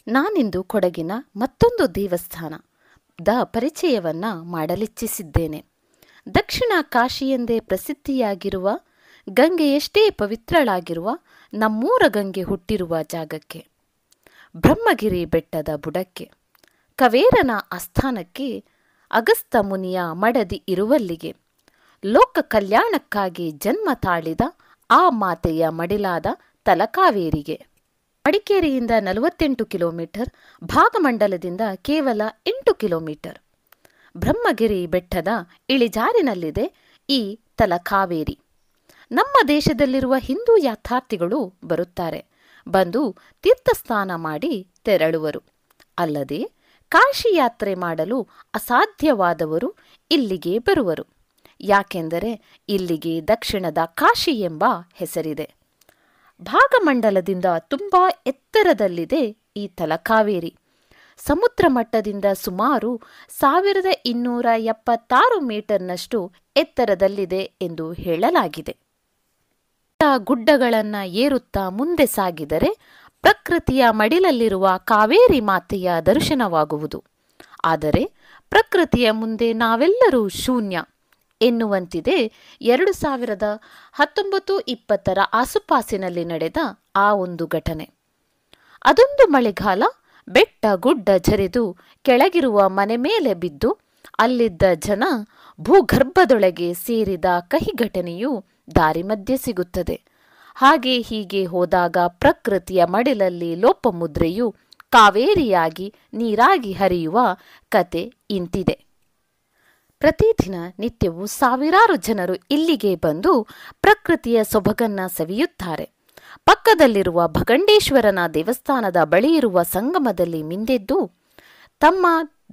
ನಾನಿಂದು ಕೊಡಗಿನ ಮತ್ತೊಂದು ದೇವಸ್ಥಾನದ ಪರಿಚಯವನ್ನ ಮಾಡಲಿಚ್ಛಿಸಿದ್ದೇನೆ. ದಕ್ಷಿಣ ಕಾಶಿಯೆಂದೇ ಪ್ರಸಿದ್ಧಿಯಾಗಿರುವ, ಗಂಗೆಯಷ್ಟೇ ಪವಿತ್ರಳಾಗಿರುವ ನಮ್ಮೂರ ಗಂಗೆ ಹುಟ್ಟಿರುವ ಜಾಗಕ್ಕೆ, ಬ್ರಹ್ಮಗಿರಿ ಬೆಟ್ಟದ ಬುಡಕ್ಕೆ, ಕವೇರನ ಆಸ್ಥಾನಕ್ಕೆ, ಅಗಸ್ತ ಮುನಿಯ ಮಡದಿ ಇರುವಲ್ಲಿಗೆ, ಲೋಕ ಕಲ್ಯಾಣಕ್ಕಾಗಿ ಜನ್ಮ ತಾಳಿದ ಆ ಮಾತೆಯ ಮಡಿಲಾದ ತಲಕಾವೇರಿಗೆ. ಮಡಿಕೇರಿಯಿಂದ 48 ಕಿಲೋಮೀಟರ್, ಭಾಗಮಂಡಲದಿಂದ ಕೇವಲ 8 ಕಿಲೋಮೀಟರ್. ಬ್ರಹ್ಮಗಿರಿ ಬೆಟ್ಟದ ಇಳಿಜಾರಿನಲ್ಲಿದೆ ಈ ತಲಕಾವೇರಿ. ನಮ್ಮ ದೇಶದಲ್ಲಿರುವ ಹಿಂದೂ ಯಾತ್ರಾರ್ಥಿಗಳು ಬರುತ್ತಾರೆ, ಬಂದು ತೀರ್ಥಸ್ನಾನ ಮಾಡಿ ತೆರಳುವರು. ಅಲ್ಲದೆ ಕಾಶಿ ಯಾತ್ರೆ ಮಾಡಲು ಅಸಾಧ್ಯವಾದವರು ಇಲ್ಲಿಗೆ ಬರುವರು. ಯಾಕೆಂದರೆ ಇಲ್ಲಿಗೆ ದಕ್ಷಿಣದ ಕಾಶಿ ಎಂಬ ಹೆಸರಿದೆ. ಭಾಗಮಂಡಲದಿಂದ ತುಂಬಾ ಎತ್ತರದಲ್ಲಿದೆ ಈ ತಲಕಾವೇರಿ. ಸಮುದ್ರ ಮಟ್ಟದಿಂದ ಸುಮಾರು 1276 ಮೀಟರ್ನಷ್ಟು ಎತ್ತರದಲ್ಲಿದೆ ಎಂದು ಹೇಳಲಾಗಿದೆ. ಗುಡ್ಡಗಳನ್ನು ಏರುತ್ತಾ ಮುಂದೆ ಸಾಗಿದರೆ ಪ್ರಕೃತಿಯ ಮಡಿಲಲ್ಲಿರುವ ಕಾವೇರಿ ಮಾತೆಯ ದರ್ಶನವಾಗುವುದು. ಆದರೆ ಪ್ರಕೃತಿಯ ಮುಂದೆ ನಾವೆಲ್ಲರೂ ಶೂನ್ಯ ಎನ್ನುವಂತಿದೆ 2019-20 ಆಸುಪಾಸಿನಲ್ಲಿ ನಡೆದ ಆ ಒಂದು ಘಟನೆ. ಅದೊಂದು ಮಳೆಗಾಲ. ಬೆಟ್ಟ ಗುಡ್ಡ ಜರಿದು ಕೆಳಗಿರುವ ಮನೆ ಮೇಲೆ ಬಿದ್ದು ಅಲ್ಲಿದ್ದ ಜನ ಭೂಗರ್ಭದೊಳಗೆ ಸೇರಿದ ಕಹಿ ಘಟನೆಯು ದಾರಿ ಮಧ್ಯೆ ಸಿಗುತ್ತದೆ. ಹಾಗೆ ಹೀಗೆ ಹೋದಾಗ ಪ್ರಕೃತಿಯ ಮಡಿಲಲ್ಲಿ ಲೋಪಮುದ್ರೆಯು ಕಾವೇರಿಯಾಗಿ ನೀರಾಗಿ ಹರಿಯುವ ಕತೆ ಇಂತಿದೆ. ಪ್ರತಿದಿನ ನಿತ್ಯವೂ ಸಾವಿರಾರು ಜನರು ಇಲ್ಲಿಗೆ ಬಂದು ಪ್ರಕೃತಿಯ ಸೊಬಗನ್ನ ಸವಿಯುತ್ತಾರೆ. ಪಕ್ಕದಲ್ಲಿರುವ ಭಗಂಡೇಶ್ವರನ ದೇವಸ್ಥಾನದ ಬಳಿಯಿರುವ ಸಂಗಮದಲ್ಲಿ ಮಿಂದೆದ್ದು ತಮ್ಮ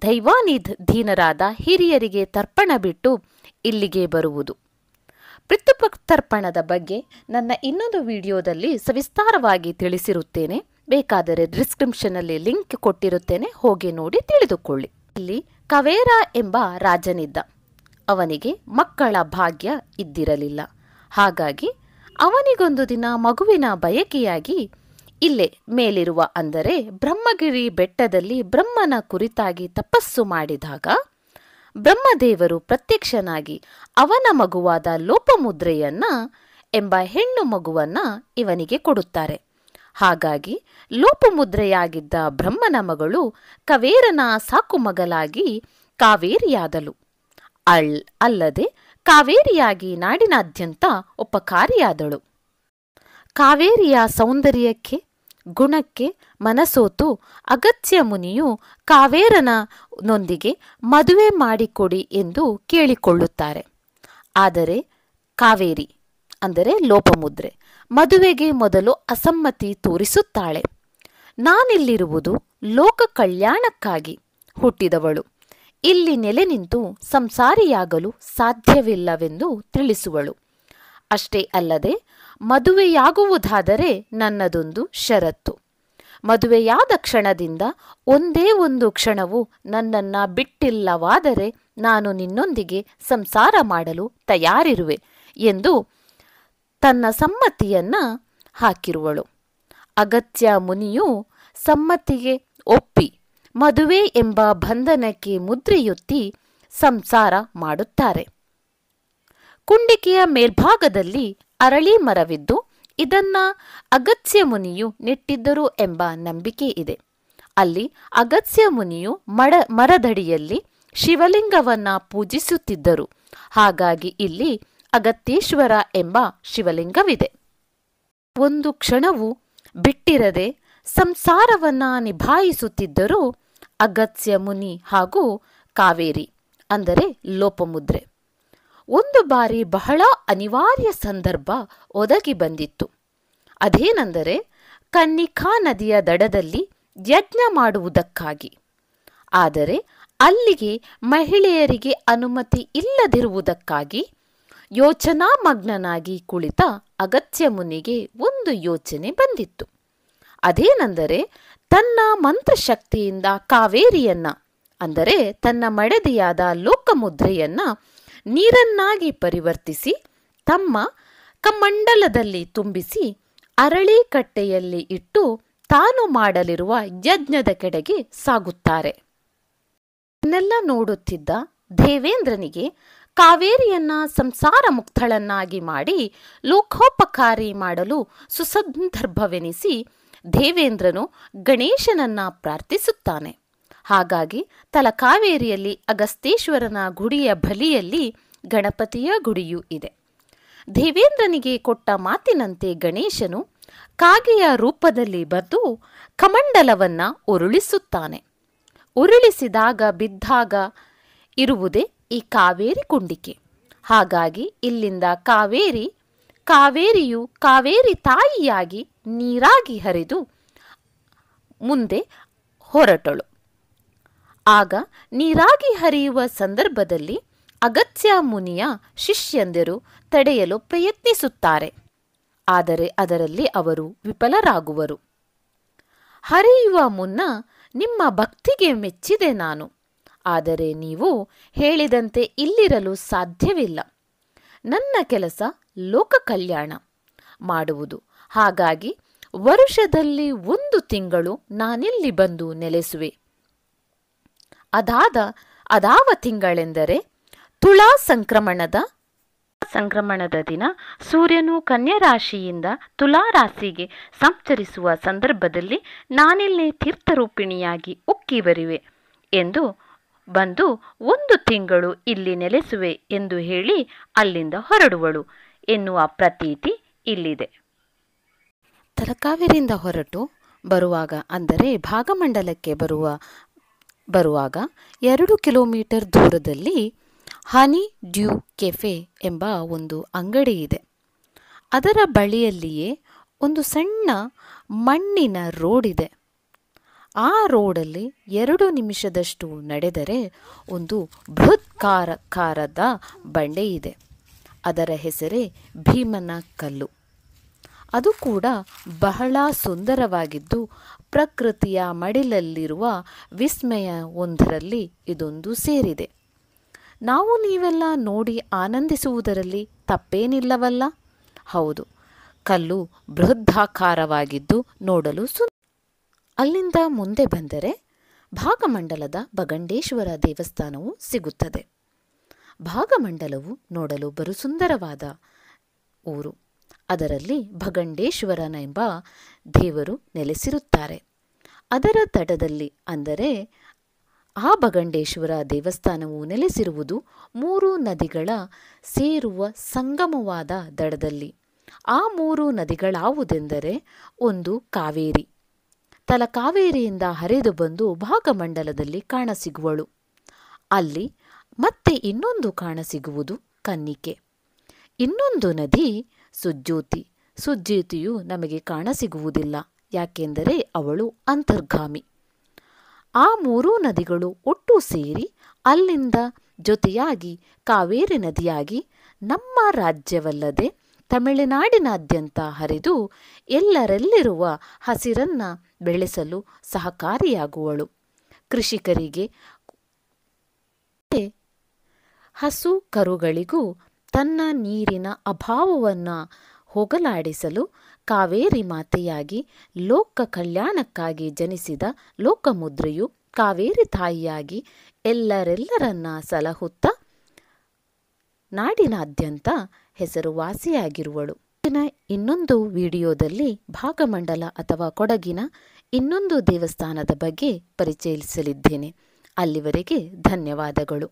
ದೈವಾಧೀನರಾದ ಹಿರಿಯರಿಗೆ ತರ್ಪಣ ಬಿಟ್ಟು ಇಲ್ಲಿಗೆ ಬರುವುದು. ಪಿತೃತರ್ಪಣದ ಬಗ್ಗೆ ನನ್ನ ಇನ್ನೊಂದು ವಿಡಿಯೋದಲ್ಲಿ ಸವಿಸ್ತಾರವಾಗಿ ತಿಳಿಸಿರುತ್ತೇನೆ. ಬೇಕಾದರೆ ಡಿಸ್ಕ್ರಿಪ್ಷನ್ನಲ್ಲಿ ಲಿಂಕ್ ಕೊಟ್ಟಿರುತ್ತೇನೆ, ಹೋಗಿ ನೋಡಿ ತಿಳಿದುಕೊಳ್ಳಿ. ಇಲ್ಲಿ ಕವೇರ ಎಂಬ ರಾಜನಿದ್ದ. ಅವನಿಗೆ ಮಕ್ಕಳ ಭಾಗ್ಯ ಇದ್ದಿರಲಿಲ್ಲ. ಹಾಗಾಗಿ ಅವನಿಗೊಂದು ದಿನ ಮಗುವಿನ ಬಯಕೆಯಾಗಿ ಇಲ್ಲೇ ಮೇಲಿರುವ, ಅಂದರೆ ಬ್ರಹ್ಮಗಿರಿ ಬೆಟ್ಟದಲ್ಲಿ ಬ್ರಹ್ಮನ ಕುರಿತಾಗಿ ತಪಸ್ಸು ಮಾಡಿದಾಗ ಬ್ರಹ್ಮದೇವರು ಪ್ರತ್ಯಕ್ಷನಾಗಿ ಅವನ ಮಗುವಾದ ಲೋಪಮುದ್ರೆಯನ್ನ ಎಂಬ ಹೆಣ್ಣು ಮಗುವನ್ನ ಇವನಿಗೆ ಕೊಡುತ್ತಾರೆ. ಹಾಗಾಗಿ ಲೋಪಮುದ್ರೆಯಾಗಿದ್ದ ಬ್ರಹ್ಮನ ಮಗಳು ಕವೇರನ ಸಾಕು ಮಗಳಾಗಿ ಕಾವೇರಿಯಾದಳು. ಅಲ್ಲದೆ ಕಾವೇರಿಯಾಗಿ ನಾಡಿನಾದ್ಯಂತ ಉಪಕಾರಿಯಾದಳು. ಕಾವೇರಿಯ ಸೌಂದರ್ಯಕ್ಕೆ ಗುಣಕ್ಕೆ ಮನಸೋತು ಅಗಸ್ತ್ಯ ಮುನಿಯು ಕಾವೇರನೊಂದಿಗೆ ಮದುವೆ ಮಾಡಿಕೊಡಿ ಎಂದು ಕೇಳಿಕೊಳ್ಳುತ್ತಾರೆ. ಆದರೆ ಕಾವೇರಿ ಅಂದರೆ ಲೋಪಮುದ್ರೆ ಮದುವೆಗೆ ಮೊದಲು ಅಸಮ್ಮತಿ ತೋರಿಸುತ್ತಾಳೆ. ನಾನಿಲ್ಲಿರುವುದು ಲೋಕ ಕಲ್ಯಾಣಕ್ಕಾಗಿ ಹುಟ್ಟಿದವಳು, ಇಲ್ಲಿ ನೆಲೆ ನಿಂತು ಸಂಸಾರಿಯಾಗಲು ಸಾಧ್ಯವಿಲ್ಲವೆಂದು ತಿಳಿಸುವಳು. ಅಷ್ಟೇ ಅಲ್ಲದೆ ಮದುವೆಯಾಗುವುದಾದರೆ ನನ್ನದೊಂದು ಷರತ್ತು. ಮದುವೆಯಾದ ಕ್ಷಣದಿಂದ ಒಂದೇ ಒಂದು ಕ್ಷಣವೂ ನನ್ನನ್ನ ಬಿಟ್ಟಿಲ್ಲವಾದರೆ ನಾನು ನಿನ್ನೊಂದಿಗೆ ಸಂಸಾರ ಮಾಡಲು ತಯಾರಿರುವೆ ಎಂದು ತನ್ನ ಸಮ್ಮತಿಯನ್ನ ಹಾಕಿರುವಳು. ಅಗಸ್ತ್ಯ ಮುನಿಯು ಸಮ್ಮತಿಗೆ ಒಪ್ಪಿ ಮದುವೆ ಎಂಬ ಬಂಧನಕ್ಕೆ ಮುದ್ರೆಯೊತ್ತಿ ಸಂಸಾರ ಮಾಡುತ್ತಾರೆ. ಕುಂಡಿಕೆಯ ಮೇಲ್ಭಾಗದಲ್ಲಿ ಅರಳಿ ಮರವಿದ್ದು ಇದನ್ನ ಅಗಸ್ತ್ಯ ಮುನಿಯು ನೆಟ್ಟಿದ್ದರು ಎಂಬ ನಂಬಿಕೆ ಇದೆ. ಅಲ್ಲಿ ಅಗಸ್ತ್ಯ ಮುನಿಯು ಮರದಡಿಯಲ್ಲಿ ಶಿವಲಿಂಗವನ್ನ ಪೂಜಿಸುತ್ತಿದ್ದರು. ಹಾಗಾಗಿ ಇಲ್ಲಿ ಅಗಸ್ತ್ಯೇಶ್ವರ ಎಂಬ ಶಿವಲಿಂಗವಿದೆ. ಒಂದು ಕ್ಷಣವೂ ಬಿಟ್ಟಿರದೆ ಸಂಸಾರವನ್ನ ನಿಭಾಯಿಸುತ್ತಿದ್ದರು ಅಗಸ್ತ್ಯ ಮುನಿ ಹಾಗೂ ಕಾವೇರಿ ಅಂದರೆ ಲೋಪಮುದ್ರೆ. ಒಂದು ಬಾರಿ ಬಹಳ ಅನಿವಾರ್ಯ ಸಂದರ್ಭ ಒದಗಿ ಬಂದಿತ್ತು. ಅದೇನೆಂದರೆ ಕನ್ನಿಕಾ ನದಿಯ ದಡದಲ್ಲಿ ಯಜ್ಞ ಮಾಡುವುದಕ್ಕಾಗಿ. ಆದರೆ ಅಲ್ಲಿಗೆ ಮಹಿಳೆಯರಿಗೆ ಅನುಮತಿ ಇಲ್ಲದಿರುವುದಕ್ಕಾಗಿ ಯೋಚನಾಮಗ್ನನಾಗಿ ಕುಳಿತ ಅಗಸ್ತ್ಯ ಮುನಿಗೆ ಒಂದು ಯೋಚನೆ ಬಂದಿತ್ತು. ಅದೇನೆಂದರೆ ತನ್ನ ಮಂತ್ರಶಕ್ತಿಯಿಂದ ಕಾವೇರಿಯನ್ನ ಅಂದರೆ ತನ್ನ ಮಡದಿಯಾದ ಲೋಕಮುದ್ರೆಯನ್ನ ನೀರನ್ನಾಗಿ ಪರಿವರ್ತಿಸಿ ತಮ್ಮ ಕಮಂಡಲದಲ್ಲಿ ತುಂಬಿಸಿ ಅರಳಿ ಕಟ್ಟೆಯಲ್ಲಿ ಇಟ್ಟು ತಾನು ಮಾಡಲಿರುವ ಯಜ್ಞದ ಕಡೆಗೆ ಸಾಗುತ್ತಾರೆ. ಇದನ್ನೆಲ್ಲ ನೋಡುತ್ತಿದ್ದ ದೇವೇಂದ್ರನಿಗೆ ಕಾವೇರಿಯನ್ನ ಸಂಸಾರ ಮುಕ್ತಳನ್ನಾಗಿ ಮಾಡಿ ಲೋಕೋಪಕಾರಿ ಮಾಡಲು ಸುಸಂದರ್ಭವೆನಿಸಿ ದೇವೇಂದ್ರನು ಗಣೇಶನನ್ನ ಪ್ರಾರ್ಥಿಸುತ್ತಾನೆ. ಹಾಗಾಗಿ ತಲಕಾವೇರಿಯಲ್ಲಿ ಅಗಸ್ತೇಶ್ವರನ ಗುಡಿಯ ಬಳಿಯಲ್ಲಿ ಗಣಪತಿಯ ಗುಡಿಯೂ ಇದೆ. ದೇವೇಂದ್ರನಿಗೆ ಕೊಟ್ಟ ಮಾತಿನಂತೆ ಗಣೇಶನು ಕಾಗೆಯ ರೂಪದಲ್ಲಿ ಬಂದು ಕಮಂಡಲವನ್ನ ಉರುಳಿಸುತ್ತಾನೆ. ಉರುಳಿಸಿದಾಗ ಬಿದ್ದಾಗ ಇರುವುದೇ ಈ ಕಾವೇರಿ ಕುಂಡಿಕೆ. ಹಾಗಾಗಿ ಇಲ್ಲಿಂದ ಕಾವೇರಿಯು ಕಾವೇರಿ ತಾಯಿಯಾಗಿ ನೀರಾಗಿ ಹರಿದು ಮುಂದೆ ಹೊರಟಳು. ಆಗ ನೀರಾಗಿ ಹರಿಯುವ ಸಂದರ್ಭದಲ್ಲಿ ಅಗಸ್ತ್ಯ ಮುನಿಯ ಶಿಷ್ಯಂದಿರು ತಡೆಯಲು ಪ್ರಯತ್ನಿಸುತ್ತಾರೆ. ಆದರೆ ಅದರಲ್ಲಿ ಅವರು ವಿಫಲರಾಗುವರು. ಹರಿಯುವ ಮುನ್ನ ನಿಮ್ಮ ಭಕ್ತಿಗೆ ಮೆಚ್ಚಿದೆ ನಾನು, ಆದರೆ ನೀವು ಹೇಳಿದಂತೆ ಇಲ್ಲಿರಲು ಸಾಧ್ಯವಿಲ್ಲ. ನನ್ನ ಕೆಲಸ ಲೋಕ ಕಲ್ಯಾಣ ಮಾಡುವುದು. ಹಾಗಾಗಿ ವರುಷದಲ್ಲಿ 1 ತಿಂಗಳು ನಾನಿಲ್ಲಿ ಬಂದು ನೆಲೆಸುವೆ. ಅದಾವ ತಿಂಗಳೆಂದರೆ ತುಳಾ ಸಂಕ್ರಮಣದ ದಿನ ಸೂರ್ಯನು ಕನ್ಯಾ ರಾಶಿಯಿಂದ ತುಲಾ ರಾಶಿಗೆ ಸಂಚರಿಸುವ ಸಂದರ್ಭದಲ್ಲಿ ನಾನಿಲ್ಲಿ ತೀರ್ಥರೂಪಿಣಿಯಾಗಿ ಉಕ್ಕಿ ಬರುವೆ ಎಂದು ಬಂದು 1 ತಿಂಗಳು ಇಲ್ಲಿ ನೆಲೆಸುವೆ ಎಂದು ಹೇಳಿ ಅಲ್ಲಿಂದ ಹೊರಡುವಳು ಎನ್ನುವ ಪ್ರತೀತಿ ಇಲ್ಲಿದೆ. ತಲಕಾವೇರಿಯಿಂದ ಹೊರಟು ಬರುವಾಗ, ಅಂದರೆ ಭಾಗಮಂಡಲಕ್ಕೆ ಬರುವಾಗ 2 ಕಿಲೋಮೀಟರ್ ದೂರದಲ್ಲಿ ಹನಿ ಡ್ಯೂ ಕೆಫೆ ಎಂಬ ಒಂದು ಅಂಗಡಿ ಇದೆ. ಅದರ ಬಳಿಯಲ್ಲಿಯೇ ಒಂದು ಸಣ್ಣ ಮಣ್ಣಿನ ರೋಡ್ ಇದೆ. ಆ ರೋಡಲ್ಲಿ 2 ನಿಮಿಷದಷ್ಟು ನಡೆದರೆ ಒಂದು ಬೃಹತ್ಕಾರದ ಬಂಡೆ ಇದೆ. ಅದರ ಹೆಸರೇ ಭೀಮನ ಕಲ್ಲು. ಅದು ಕೂಡ ಬಹಳ ಸುಂದರವಾಗಿದ್ದು ಪ್ರಕೃತಿಯ ಮಡಿಲಲ್ಲಿರುವ ವಿಸ್ಮಯ ಒಂದರಲ್ಲಿ ಇದೊಂದು ಸೇರಿದೆ. ನಾವು ನೀವೆಲ್ಲ ನೋಡಿ ಆನಂದಿಸುವುದರಲ್ಲಿ ತಪ್ಪೇನಿಲ್ಲವಲ್ಲ? ಹೌದು, ಕಲ್ಲು ಬೃಹದಾಕಾರವಾಗಿದ್ದು ನೋಡಲು ಅಲ್ಲಿಂದ ಮುಂದೆ ಬಂದರೆ ಭಾಗಮಂಡಲದ ಭಗಂಡೇಶ್ವರ ದೇವಸ್ಥಾನವು ಸಿಗುತ್ತದೆ. ಭಾಗಮಂಡಲವು ನೋಡಲು ಬಲು ಸುಂದರವಾದ ಊರು. ಅದರಲ್ಲಿ ಭಗಂಡೇಶ್ವರನೆಂಬ ದೇವರು ನೆಲೆಸಿರುತ್ತಾರೆ. ಅದರ ತಟದಲ್ಲಿ, ಅಂದರೆ ಆ ಭಗಂಡೇಶ್ವರ ದೇವಸ್ಥಾನವು ನೆಲೆಸಿರುವುದು 3 ನದಿಗಳ ಸೇರುವ ಸಂಗಮವಾದ ದಡದಲ್ಲಿ. ಆ 3 ನದಿಗಳಾವುದೆಂದರೆ, ಒಂದು ಕಾವೇರಿ, ತಲಕಾವೇರಿಯಿಂದ ಹರಿದು ಬಂದು ಭಾಗಮಂಡಲದಲ್ಲಿ ಕಾಣಸಿಗುವಳು. ಅಲ್ಲಿ ಮತ್ತೆ ಇನ್ನೊಂದು ಕಾಣಸಿಗುವುದು ಕನ್ನಿಕೆ. ಇನ್ನೊಂದು ನದಿ ಸುಜ್ಯೋತಿಯು ನಮಗೆ ಕಾಣಸಿಗುವುದಿಲ್ಲ, ಯಾಕೆಂದರೆ ಅವಳು ಅಂತರ್ಗಾಮಿ. ಆ 3 ನದಿಗಳು ಒಟ್ಟು ಸೇರಿ ಅಲ್ಲಿಂದ ಜೊತೆಯಾಗಿ ಕಾವೇರಿ ನದಿಯಾಗಿ ನಮ್ಮ ರಾಜ್ಯವಲ್ಲದೆ ತಮಿಳುನಾಡಿನಾದ್ಯಂತ ಹರಿದು ಎಲ್ಲರಲ್ಲಿರುವ ಹಸಿರನ್ನ ಬೆಳೆಸಲು ಸಹಕಾರಿಯಾಗುವಳು. ಕೃಷಿಕರಿಗೆ, ಹಸು ಕರುಗಳಿಗೂ ತನ್ನ ನೀರಿನ ಅಭಾವವನ್ನು ಹೋಗಲಾಡಿಸಲು ಕಾವೇರಿ ಮಾತೆಯಾಗಿ ಲೋಕ ಕಲ್ಯಾಣಕ್ಕಾಗಿ ಜನಿಸಿದ ಲೋಕಮುದ್ರೆಯು ಕಾವೇರಿ ತಾಯಿಯಾಗಿ ಎಲ್ಲರೆಲ್ಲರನ್ನ ಸಲಹುತ್ತಾ ನಾಡಿನಾದ್ಯಂತ ಹೆಸರುವಾಸಿಯಾಗಿರುವಳು. ಇನ್ನೊಂದು ವಿಡಿಯೋದಲ್ಲಿ ಭಾಗಮಂಡಲ ಅಥವಾ ಕೊಡಗಿನ ಇನ್ನೊಂದು ದೇವಸ್ಥಾನದ ಬಗ್ಗೆ ಪರಿಚಯಿಸಲಿದ್ದೇನೆ. ಅಲ್ಲಿವರೆಗೆ ಧನ್ಯವಾದಗಳು.